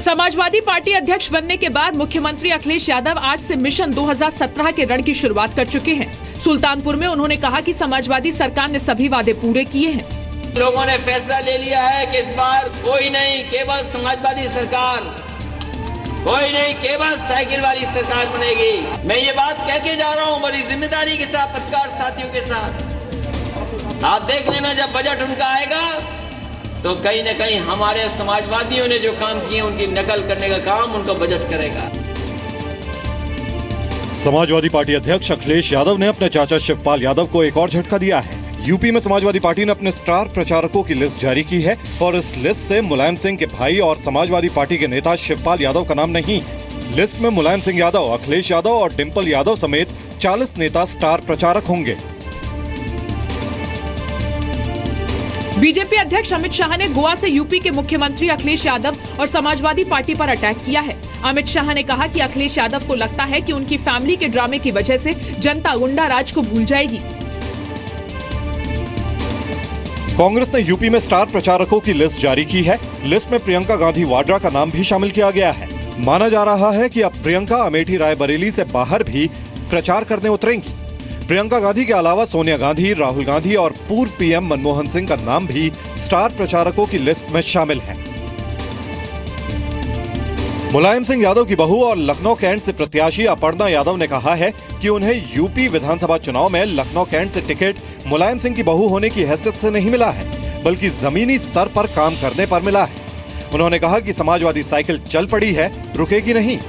Samajwadi party अध्यक्ष बनने के बाद मुख्यमंत्री अखिलेश यादव आज से मिशन 2017 के रण की शुरुआत कर चुके हैं। सुल्तानपुर में उन्होंने कहा कि समाजवादी सरकार ने सभी वादे पूरे किए हैं। लोगों ने फैसला ले लिया है कि इस बार कोई नहीं, केवल समाजवादी सरकार, कोई नहीं, केवल साइकिल वाली सरकार बनेगी। मैं ये बात कह के जा रहा हूँ बड़ी जिम्मेदारी के साथ पत्रकार साथियों के साथ। आप देख लेना जब बजट उनका आएगा तो कहीं न कहीं हमारे समाजवादियों ने जो काम किए उनकी नकल करने का काम उनका बजट करेगा। समाजवादी पार्टी अध्यक्ष अखिलेश यादव ने अपने चाचा शिवपाल यादव को एक और झटका दिया है। यूपी में समाजवादी पार्टी ने अपने स्टार प्रचारकों की लिस्ट जारी की है और इस लिस्ट से मुलायम सिंह के भाई और समाजवादी पार्टी के नेता शिवपाल यादव का नाम नहीं है। लिस्ट में मुलायम सिंह यादव, अखिलेश यादव और डिंपल यादव समेत 40 नेता स्टार प्रचारक होंगे। बीजेपी अध्यक्ष अमित शाह ने गोवा से यूपी के मुख्यमंत्री अखिलेश यादव और समाजवादी पार्टी पर अटैक किया है। अमित शाह ने कहा कि अखिलेश यादव को लगता है कि उनकी फैमिली के ड्रामे की वजह से जनता गुंडा राज को भूल जाएगी। कांग्रेस ने यूपी में स्टार प्रचारकों की लिस्ट जारी की है। लिस्ट में प्रियंका गांधी वाड्रा का नाम भी शामिल किया गया है। माना जा रहा है कि अब प्रियंका अमेठी रायबरेली से बाहर भी प्रचार करने उतरेंगी। प्रियंका गांधी के अलावा सोनिया गांधी, राहुल गांधी और पूर्व पीएम मनमोहन सिंह का नाम भी स्टार प्रचारकों की लिस्ट में शामिल है। मुलायम सिंह यादव की बहू और लखनऊ कैंट से प्रत्याशी अपर्णा यादव ने कहा है कि उन्हें यूपी विधानसभा चुनाव में लखनऊ कैंट से टिकट मुलायम सिंह की बहू होने की हैसियत से नहीं मिला है, बल्कि जमीनी स्तर पर काम करने पर मिला है। उन्होंने कहा कि समाजवादी साइकिल चल पड़ी है, रुकेगी नहीं।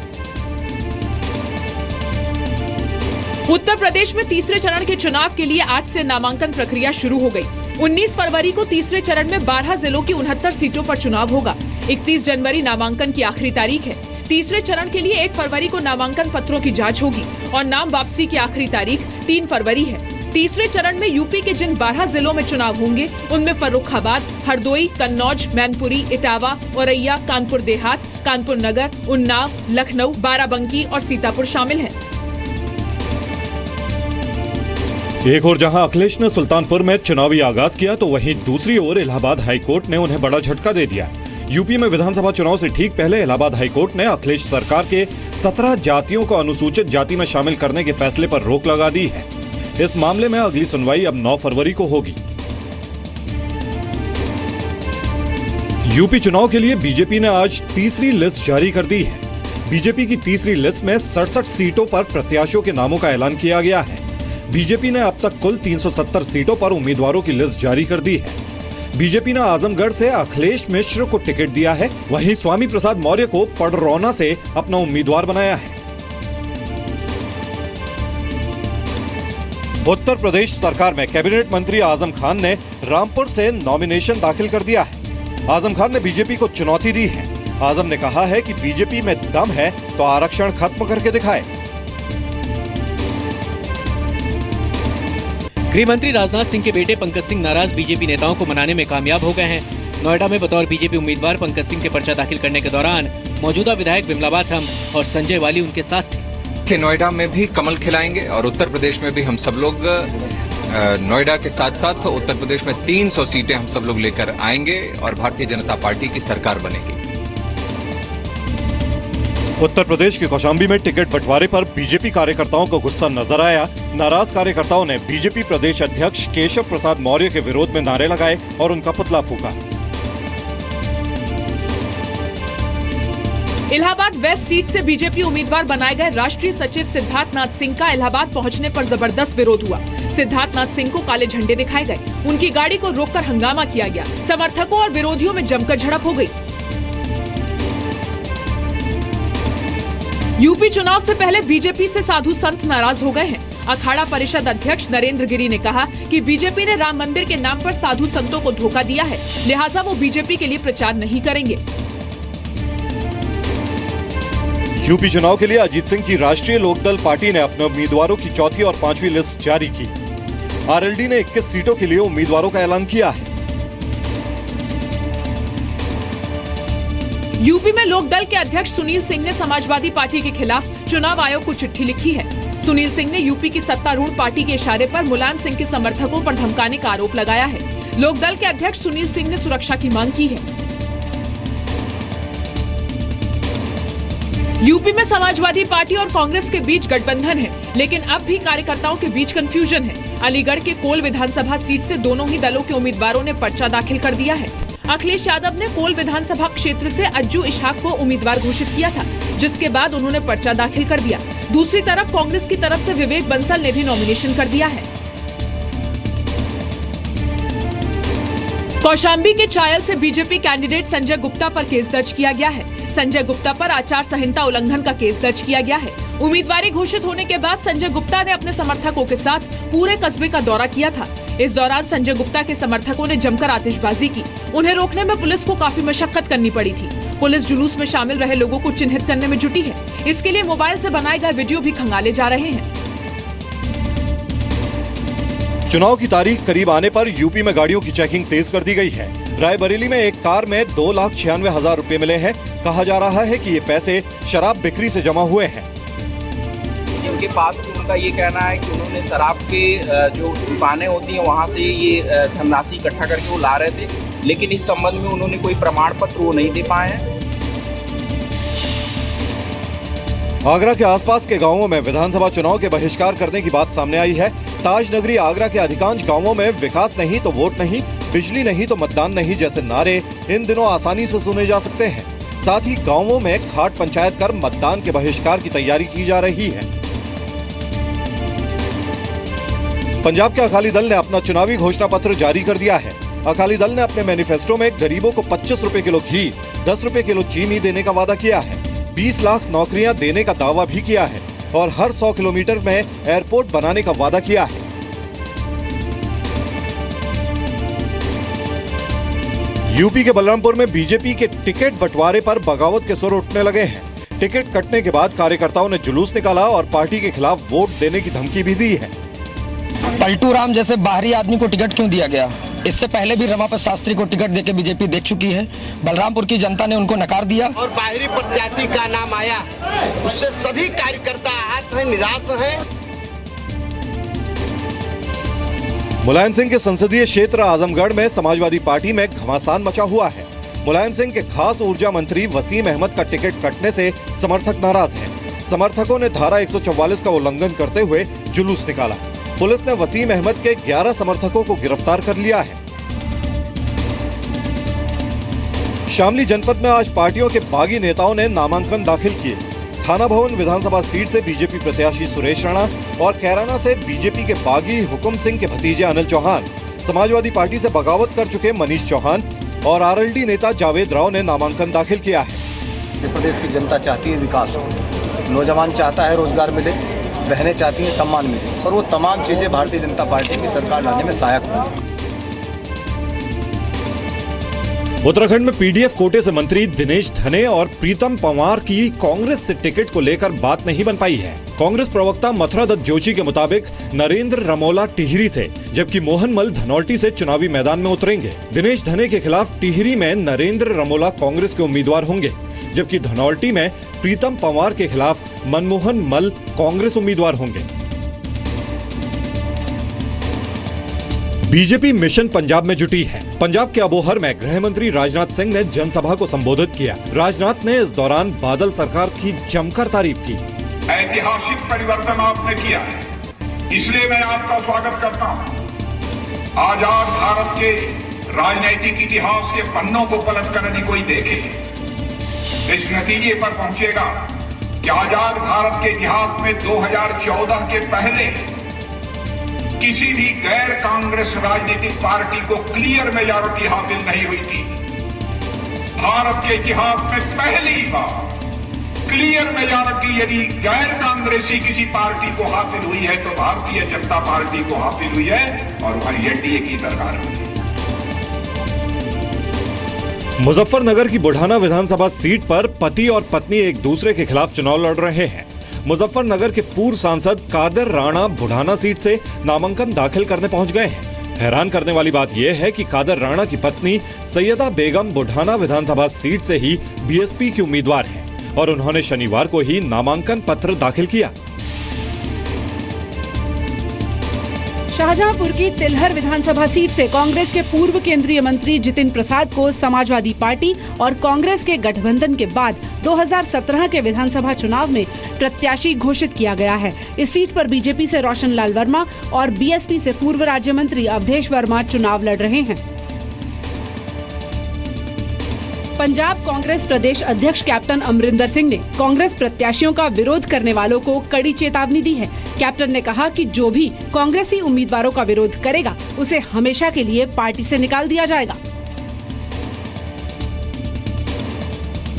उत्तर प्रदेश में तीसरे चरण के चुनाव के लिए आज से नामांकन प्रक्रिया शुरू हो गई। 19 फरवरी को तीसरे चरण में 12 जिलों की 69 सीटों पर चुनाव होगा। 31 जनवरी नामांकन की आखिरी तारीख है। तीसरे चरण के लिए 1 फरवरी को नामांकन पत्रों की जांच होगी और नाम वापसी की आखिरी तारीख 3 फरवरी है। तीसरे चरण में यूपी के जिन 12 जिलों में चुनाव होंगे उनमें फर्रुखाबाद, हरदोई, कन्नौज, मैनपुरी, इटावा, औरैया, कानपुर देहात, कानपुर नगर, उन्नाव, लखनऊ, बाराबंकी और सीतापुर शामिल हैं। एक और जहां अखिलेश ने सुल्तानपुर में चुनावी आगाज किया तो वहीं दूसरी ओर इलाहाबाद हाईकोर्ट ने उन्हें बड़ा झटका दे दिया। यूपी में विधानसभा चुनाव से ठीक पहले इलाहाबाद हाईकोर्ट ने अखिलेश सरकार के 17 जातियों को अनुसूचित जाति में शामिल करने के फैसले पर रोक लगा दी है। इस मामले में अगली सुनवाई अब 9 फरवरी को होगी। यूपी चुनाव के लिए बीजेपी ने आज तीसरी लिस्ट जारी कर दी है। बीजेपी की तीसरी लिस्ट में 67 सीटों पर प्रत्याशियों के नामों का ऐलान किया गया है। बीजेपी ने अब तक कुल 370 सीटों पर उम्मीदवारों की लिस्ट जारी कर दी है। बीजेपी ने आजमगढ़ से अखिलेश मिश्र को टिकट दिया है, वहीं स्वामी प्रसाद मौर्य को पडरौना से अपना उम्मीदवार बनाया है। उत्तर प्रदेश सरकार में कैबिनेट मंत्री आजम खान ने रामपुर से नॉमिनेशन दाखिल कर दिया है। आजम खान ने बीजेपी को चुनौती दी है। आजम ने कहा है कि बीजेपी में दम है तो आरक्षण खत्म करके दिखाए। गृह मंत्री राजनाथ सिंह के बेटे पंकज सिंह नाराज बीजेपी नेताओं को मनाने में कामयाब हो गए हैं। नोएडा में बतौर बीजेपी उम्मीदवार पंकज सिंह के पर्चा दाखिल करने के दौरान मौजूदा विधायक विमला बाथम और संजय वाली उनके साथ थे। नोएडा में भी कमल खिलाएंगे और उत्तर प्रदेश में भी हम सब लोग नोएडा के साथ साथ उत्तर प्रदेश में 300 सीटें हम सब लोग लेकर आएंगे और भारतीय जनता पार्टी की सरकार बनेगी। उत्तर प्रदेश के कौशाम्बी में टिकट बंटवारे पर बीजेपी कार्यकर्ताओं को गुस्सा नजर आया। नाराज कार्यकर्ताओं ने बीजेपी प्रदेश अध्यक्ष केशव प्रसाद मौर्य के विरोध में नारे लगाए और उनका पुतला फूंका। इलाहाबाद वेस्ट सीट से बीजेपी उम्मीदवार बनाए गए राष्ट्रीय सचिव सिद्धार्थ नाथ सिंह का इलाहाबाद पहुंचने पर जबरदस्त विरोध हुआ। सिद्धार्थ नाथ सिंह को काले झंडे दिखाए गए, उनकी गाड़ी को रोककर हंगामा किया गया। समर्थकों और विरोधियों में जमकर झड़प हो गई। यूपी चुनाव से पहले बीजेपी से साधु संत नाराज हो गए हैं। अखाड़ा परिषद अध्यक्ष नरेंद्र गिरी ने कहा कि बीजेपी ने राम मंदिर के नाम पर साधु संतों को धोखा दिया है, लिहाजा वो बीजेपी के लिए प्रचार नहीं करेंगे। यूपी चुनाव के लिए अजीत सिंह की राष्ट्रीय लोकदल पार्टी ने अपने उम्मीदवारों की चौथी और पांचवी लिस्ट जारी की। आरएलडी ने 21 सीटों के लिए उम्मीदवारों का ऐलान किया है। यूपी में लोकदल के अध्यक्ष सुनील सिंह ने समाजवादी पार्टी के खिलाफ चुनाव आयोग को चिट्ठी लिखी है। सुनील सिंह ने यूपी की सत्तारूढ़ पार्टी के इशारे पर मुलायम सिंह के समर्थकों पर धमकाने का आरोप लगाया है। लोकदल के अध्यक्ष सुनील सिंह ने सुरक्षा की मांग की है। यूपी में समाजवादी पार्टी और कांग्रेस के बीच गठबंधन है, लेकिन अब भी कार्यकर्ताओं के बीच कंफ्यूजन है। अलीगढ़ के कोल विधानसभा सीट से दोनों ही दलों के उम्मीदवारों ने पर्चा दाखिल कर दिया है। अखिलेश यादव ने कोल विधानसभा क्षेत्र से अज्जू इशहाक को उम्मीदवार घोषित किया था, जिसके बाद उन्होंने पर्चा दाखिल कर दिया। दूसरी तरफ कांग्रेस की तरफ से विवेक बंसल ने भी नॉमिनेशन कर दिया है। कौशाम्बी के चायल से बीजेपी कैंडिडेट संजय गुप्ता पर केस दर्ज किया गया है। संजय गुप्ता पर आचार संहिता उल्लंघन का केस दर्ज किया गया है। उम्मीदवारी घोषित होने के बाद संजय गुप्ता ने अपने समर्थकों के साथ पूरे कस्बे का दौरा किया था। इस दौरान संजय गुप्ता के समर्थकों ने जमकर आतिशबाजी की। उन्हें रोकने में पुलिस को काफी मशक्कत करनी पड़ी थी। पुलिस जुलूस में शामिल रहे लोगों को चिन्हित करने में जुटी है। इसके लिए मोबाइल से बनाए गए वीडियो भी खंगाले जा रहे हैं। चुनाव की तारीख करीब आने पर यूपी में गाड़ियों की चेकिंग तेज कर दी गई है। रायबरेली में एक कार में 2,96,000 रुपए मिले हैं। कहा जा रहा है कि ये पैसे शराब बिक्री से जमा हुए हैं। उनके पास उनका ये कहना है कि उन्होंने शराब के जो दुकानें होती हैं वहाँ से ये धनराशि इकट्ठा करके वो ला रहे थे, लेकिन इस संबंध में उन्होंने कोई प्रमाण पत्र वो नहीं दे पाए हैं। आगरा के आसपास के गांवों में विधानसभा चुनाव के बहिष्कार करने की बात सामने आई है। ताज नगरी आगरा के अधिकांश गांवों में विकास नहीं तो वोट नहीं, बिजली नहीं तो मतदान नहीं जैसे नारे इन दिनों आसानी से सुने जा सकते हैं। साथ ही गांवों में खाट पंचायत कर मतदान के बहिष्कार की तैयारी की जा रही है। पंजाब के अकाली दल ने अपना चुनावी घोषणा पत्र जारी कर दिया है। अकाली दल ने अपने मैनिफेस्टो में गरीबों को 25 रुपए किलो घी, 10 रुपए किलो चीनी देने का वादा किया है। 20 लाख नौकरियां देने का दावा भी किया है और हर 100 किलोमीटर में एयरपोर्ट बनाने का वादा किया है। यूपी के बलरामपुर में बीजेपी के टिकट बंटवारे पर बगावत के सुर उठने लगे हैं। टिकट कटने के बाद कार्यकर्ताओं ने जुलूस निकाला और पार्टी के खिलाफ वोट देने की धमकी भी दी है। पलटू राम जैसे बाहरी आदमी को टिकट क्यों दिया गया? इससे पहले भी रमापत शास्त्री को टिकट देके बीजेपी देख चुकी है। बलरामपुर की जनता ने उनको नकार दिया और बाहरी प्रत्याशी का नाम आया, उससे सभी कार्यकर्ता आहत हैं, निराश हैं। मुलायम सिंह के संसदीय क्षेत्र आजमगढ़ में समाजवादी पार्टी में घमासान मचा हुआ है। मुलायम सिंह के खास ऊर्जा मंत्री वसीम अहमद का टिकट कटने से समर्थक नाराज हैं। समर्थकों ने धारा 144 का उल्लंघन करते हुए जुलूस निकाला। पुलिस ने वसीम अहमद के 11 समर्थकों को गिरफ्तार कर लिया है। शामली जनपद में आज पार्टियों के बागी नेताओं ने नामांकन दाखिल किए। थाना भवन विधानसभा सीट से बीजेपी प्रत्याशी सुरेश राणा और कैराना से बीजेपी के बागी हुकुम सिंह के भतीजे अनिल चौहान, समाजवादी पार्टी से बगावत कर चुके मनीष चौहान और आरएलडी नेता जावेद राव ने नामांकन दाखिल किया है। मध्य प्रदेश की जनता चाहती है विकास हो, नौजवान चाहता है रोजगार मिले, बहनें चाहती हैं सम्मान मिले और वो तमाम चीजें भारतीय जनता पार्टी की सरकार लाने में सहायक होंगी। उत्तराखंड में पीडीएफ कोटे से मंत्री दिनेश धने और प्रीतम पंवार की कांग्रेस से टिकट को लेकर बात नहीं बन पाई है। कांग्रेस प्रवक्ता मथुरा दत्त जोशी के मुताबिक नरेंद्र रमोला टिहरी से, जबकि मोहन मल धनौल्टी से चुनावी मैदान में उतरेंगे। दिनेश धने के खिलाफ टिहरी में नरेंद्र रमोला कांग्रेस के उम्मीदवार होंगे, जबकि धनौल्टी में प्रीतम पंवार के खिलाफ मनमोहन मल कांग्रेस उम्मीदवार होंगे। बीजेपी मिशन पंजाब में जुटी है। पंजाब के अबोहर में गृह मंत्री राजनाथ सिंह ने जनसभा को संबोधित किया। राजनाथ ने इस दौरान बादल सरकार की जमकर तारीफ की। ऐतिहासिक परिवर्तन आपने किया है, इसलिए मैं आपका स्वागत करता हूं। आजाद भारत के राजनीतिक इतिहास के पन्नों को पलट कर यदि कोई देखे, इस नतीजे पर पहुंचेगा कि आजाद भारत के इतिहास में 2014 के पहले किसी भी गैर कांग्रेस राजनीतिक पार्टी को क्लियर मेजॉरिटी हासिल नहीं हुई थी। भारत के इतिहास में पहली बार क्लियर मेजॉरिटी यदि गैर कांग्रेसी किसी पार्टी को हासिल हुई है तो भारतीय जनता पार्टी को हासिल हुई है और हमारी एनडीए की सरकार हुई है। मुजफ्फरनगर की बुढ़ाना विधानसभा सीट पर पति और पत्नी एक दूसरे के खिलाफ चुनाव लड़ रहे हैं। मुजफ्फरनगर के पूर्व सांसद कादर राणा बुढ़ाना सीट से नामांकन दाखिल करने पहुंच गए हैं। हैरान करने वाली बात यह है कि कादर राणा की पत्नी सैयदा बेगम बुढ़ाना विधानसभा सीट से ही बीएसपी की उम्मीदवार हैं और उन्होंने शनिवार को ही नामांकन पत्र दाखिल किया। शाहजहांपुर की तिलहर विधानसभा सीट से कांग्रेस के पूर्व केंद्रीय मंत्री जितिन प्रसाद को समाजवादी पार्टी और कांग्रेस के गठबंधन के बाद 2017 के विधानसभा चुनाव में प्रत्याशी घोषित किया गया है। इस सीट पर बीजेपी से रोशन लाल वर्मा और बीएसपी से पूर्व राज्य मंत्री अवधेश वर्मा चुनाव लड़ रहे हैं। पंजाब कांग्रेस प्रदेश अध्यक्ष कैप्टन अमरिंदर सिंह ने कांग्रेस प्रत्याशियों का विरोध करने वालों को कड़ी चेतावनी दी है। कैप्टन ने कहा कि जो भी कांग्रेसी उम्मीदवारों का विरोध करेगा उसे हमेशा के लिए पार्टी से निकाल दिया जाएगा।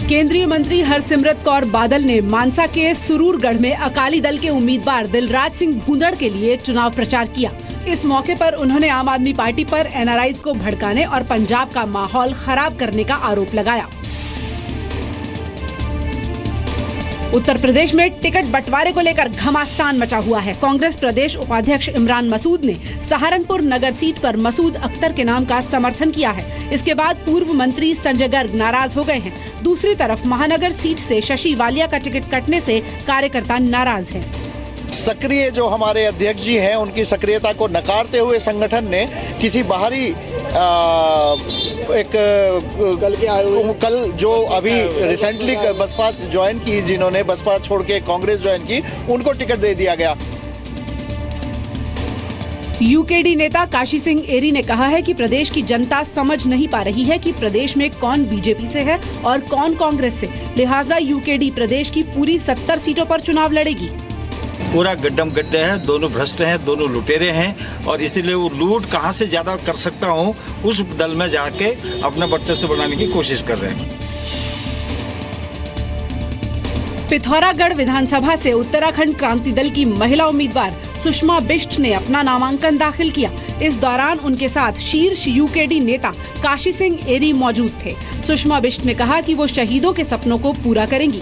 केंद्रीय मंत्री हरसिमरत कौर बादल ने मानसा के सुरूरगढ़ में अकाली दल के उम्मीदवार दिलराज सिंह भूंदड़ के लिए चुनाव प्रचार किया। इस मौके पर उन्होंने आम आदमी पार्टी पर एनआरआईज को भड़काने और पंजाब का माहौल खराब करने का आरोप लगाया। उत्तर प्रदेश में टिकट बंटवारे को लेकर घमासान मचा हुआ है। कांग्रेस प्रदेश उपाध्यक्ष इमरान मसूद ने सहारनपुर नगर सीट पर मसूद अख्तर के नाम का समर्थन किया है। इसके बाद पूर्व मंत्री संजय गर्ग नाराज हो गए हैं। दूसरी तरफ महानगर सीट से शशि वालिया का टिकट कटने से कार्यकर्ता नाराज हैं। सक्रिय जो हमारे अध्यक्ष जी हैं उनकी सक्रियता को नकारते हुए संगठन ने किसी बाहरी कल जो अभी रिसेंटली बसपा ज्वाइन की, जिन्होंने बसपा छोड़ के कांग्रेस ज्वाइन की, उनको टिकट दे दिया गया। यूकेडी नेता काशी सिंह एरी ने कहा है कि प्रदेश की जनता समझ नहीं पा रही है कि प्रदेश में कौन बीजेपी से है और कौन कांग्रेस से। लिहाजा यूकेडी प्रदेश की पूरी 70 सीटों पर चुनाव लड़ेगी। पूरा गड्ढम गड्ढे है, दोनों भ्रष्ट हैं, दोनों लुटेरे हैं और इसीलिए वो लूट कहां से ज्यादा कर सकता हूं उस दल में जाके अपना वर्चस्व बनाने की कोशिश कर रहे हैं। पिथौरागढ़ विधानसभा से उत्तराखंड क्रांति दल की महिला उम्मीदवार सुषमा बिष्ट ने अपना नामांकन दाखिल किया। इस दौरान उनके साथ शीर्ष यूकेडी नेता काशी सिंह एरी मौजूद थे। सुषमा बिष्ट ने कहा कि वो शहीदों के सपनों को पूरा करेंगी।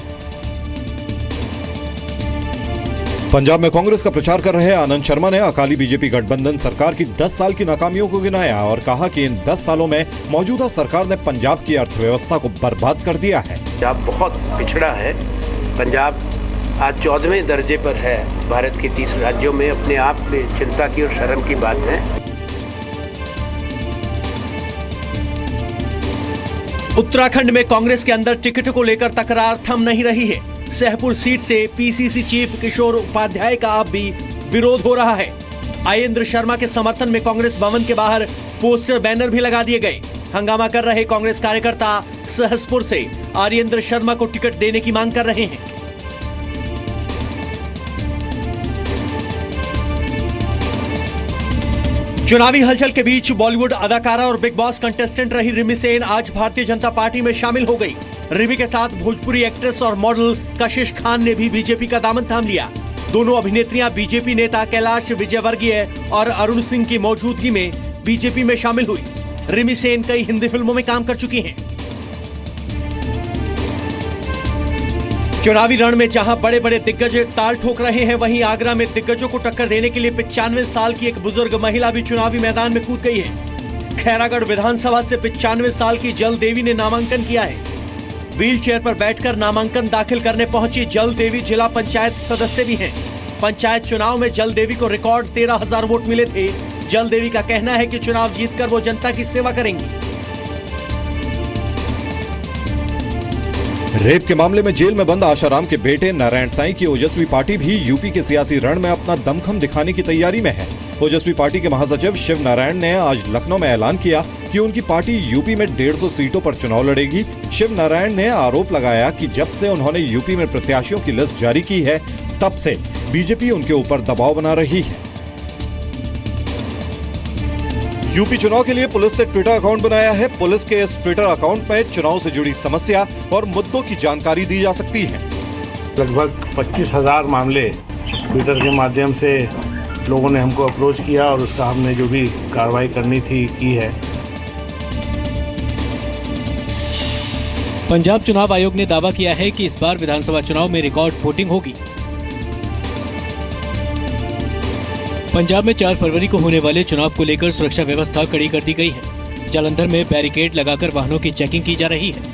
पंजाब में कांग्रेस का प्रचार कर रहे आनंद शर्मा ने अकाली बीजेपी गठबंधन सरकार की 10 साल की नाकामियों को गिनाया और कहा कि इन 10 सालों में मौजूदा सरकार ने पंजाब की अर्थव्यवस्था को बर्बाद कर दिया है। पंजाब बहुत पिछड़ा है। पंजाब आज 14वें दर्जे पर है भारत के 30 राज्यों में। अपने आप में चिंता की और शर्म की बात है। उत्तराखंड में कांग्रेस के अंदर टिकट को लेकर तकरार थम नहीं रही है। सहपुर सीट से पीसीसी चीफ किशोर उपाध्याय का अब भी विरोध हो रहा है। आयेंद्र शर्मा के समर्थन में कांग्रेस भवन के बाहर पोस्टर बैनर भी लगा दिए गए। हंगामा कर रहे कांग्रेस कार्यकर्ता सहसपुर से आर्येंद्र शर्मा को टिकट देने की मांग कर रहे हैं। चुनावी हलचल के बीच बॉलीवुड अदाकारा और बिग बॉस कंटेस्टेंट रही रिमी सेन आज भारतीय जनता पार्टी में शामिल हो गई। रिमी के साथ भोजपुरी एक्ट्रेस और मॉडल कशिश खान ने भी बीजेपी का दामन थाम लिया। दोनों अभिनेत्रियां बीजेपी नेता कैलाश विजयवर्गीय और अरुण सिंह की मौजूदगी में बीजेपी में शामिल हुई। रिमी सेन कई हिंदी फिल्मों में काम कर चुकी हैं। चुनावी रण में जहां बड़े बड़े दिग्गज ताल ठोक रहे हैं, वहीं आगरा में दिग्गजों को टक्कर देने के लिए 95 साल की एक बुजुर्ग महिला भी चुनावी मैदान में कूद गई है। खैरागढ़ विधानसभा से 95 साल की जल देवी ने नामांकन किया है। व्हील चेयर पर बैठकर नामांकन दाखिल करने पहुंची जल देवी जिला पंचायत सदस्य भी हैं। पंचायत चुनाव में जल देवी को रिकॉर्ड 13,000 वोट मिले थे। जल देवी का कहना है कि चुनाव जीतकर वो जनता की सेवा करेंगी। रेप के मामले में जेल में बंद आशाराम के बेटे नारायण साईं की ओजस्वी पार्टी भी यूपी के सियासी रण में अपना दमखम दिखाने की तैयारी में है। ओजस्वी पार्टी के महासचिव शिव नारायण ने आज लखनऊ में ऐलान किया कि उनकी पार्टी यूपी में 150 सीटों पर चुनाव लड़ेगी। शिव नारायण ने आरोप लगाया कि जब से उन्होंने यूपी में प्रत्याशियों की लिस्ट जारी की है, तब से बीजेपी उनके ऊपर दबाव बना रही है। यूपी चुनाव के लिए पुलिस ने ट्विटर अकाउंट बनाया है। पुलिस के इस ट्विटर अकाउंट में चुनाव से जुड़ी समस्या और मुद्दों की जानकारी दी जा सकती है। लगभग 25,000 मामले ट्विटर के माध्यम से लोगों ने हमको अप्रोच किया और उसका हमने जो भी कार्रवाई करनी थी की है। पंजाब चुनाव आयोग ने दावा किया है कि इस बार विधानसभा चुनाव में रिकॉर्ड वोटिंग होगी। पंजाब में 4 फरवरी को होने वाले चुनाव को लेकर सुरक्षा व्यवस्था कड़ी कर दी गई है। जालंधर में बैरिकेड लगाकर वाहनों की चेकिंग की जा रही है।